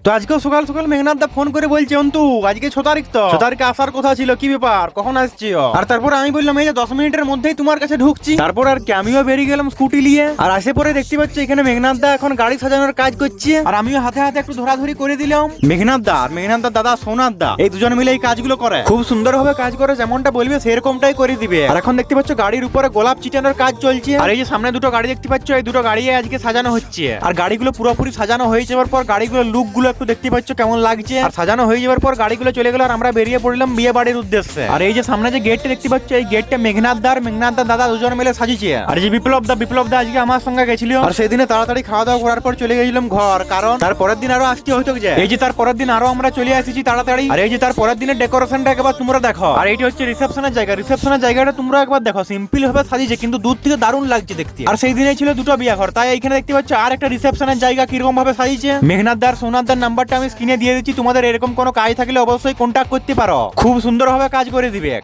তো আজকে সকাল সকাল মেঘনাথ দা ফোন করে বলছে অন্তু আজকে 6 তারিখ, তো 6 তারিখে আসার কথা ছিল, কি ব্যাপার কখন আসছিও? আর তারপর আমি বললাম এই যে 10 মিনিটের মধ্যেই তোমার কাছে ঢুকছি। তারপর আর কি আমিও বেরিয়ে গেলাম স্কুটি নিয়ে। আর আসে পরে দেখতে পাচ্ছি এখানে মেঘনাথ দা এখন গাড়ি সাজানোর কাজ করছে, আর আমিও হাতে হাতে একটু ধরাধরি করে দিলাম। মেঘনাথ দা আর মেঘনাথ দার দাদা সোনার দা এই দুজন মিলে এই কাজগুলো করে, খুব সুন্দর ভাবে কাজ করে, যেমনটা বলবে সেরকমটাই করে দিবে। আর এখন দেখতে পাচ্ছ গাড়ির উপরে গোলাপ চিটানোর কাজ চলছে। আর এই যে সামনে দুটো গাড়ি দেখতে পাচ্ছ, এই দুটো গাড়ি আজকে সাজানো হচ্ছে। আর গাড়িগুলো পুরোপুরি সাজানো হয়ে যাওয়ার পর গাড়িগুলো লুক গুলো একটু দেখতে পাচ্ছ কেমন লাগছে। আর সাজানো হয়ে যাওয়ার পর গাড়িগুলো চলে গেল, আর আমরা বেরিয়ে পড়লাম বিয়ে বাড়ির উদ্দেশ্যে। আর এই যে সামনে যে গেটটা দেখতে পাচ্ছ, এই গেটটা মেঘনাথ দার দাদা দুজন মিলে সাজিয়েছে। আর যে বিপ্লব দা আজকে আমার সঙ্গে গেছিল। আর সেদিনে তাড়াতাড়ি খাওয়া দাওয়া করার পর চলে গেছিলাম ঘর, কারণ তার পরের দিন আরো আসতে হইতো যে। এই যে তার পরের দিন আরো আমরা চলে আসিছি তাড়াতাড়ি। আর এই যে তার পরের দিনের ডেকোরেশনটা একবার তোমরা দেখো। আর এইটা হচ্ছে রিসেপশনের জায়গা। রিসেপশনের জায়গাটা তোমরা একবার দেখো, সিম্পল ভাবে সাজিয়েছে কিন্তু দূর থেকে দারুণ লাগছে দেখতে। আর সেই দিনে ছিল দুটো বিয়ে ঘর, তাই এইখানে দেখতে পাচ্ছ আর একটা রিসেপশনের জায়গা কিরকম ভাবে সাজিয়েছে। মেঘনাথ দার সোনার দার নাম্বারটা আমি স্ক্রিনে দিয়ে দিচ্ছি, তোমাদের এরকম কোনো কাজ থাকলে অবশ্যই কন্ট্যাক্ট করতে পারো, খুব সুন্দর ভাবে কাজ করে দিবে।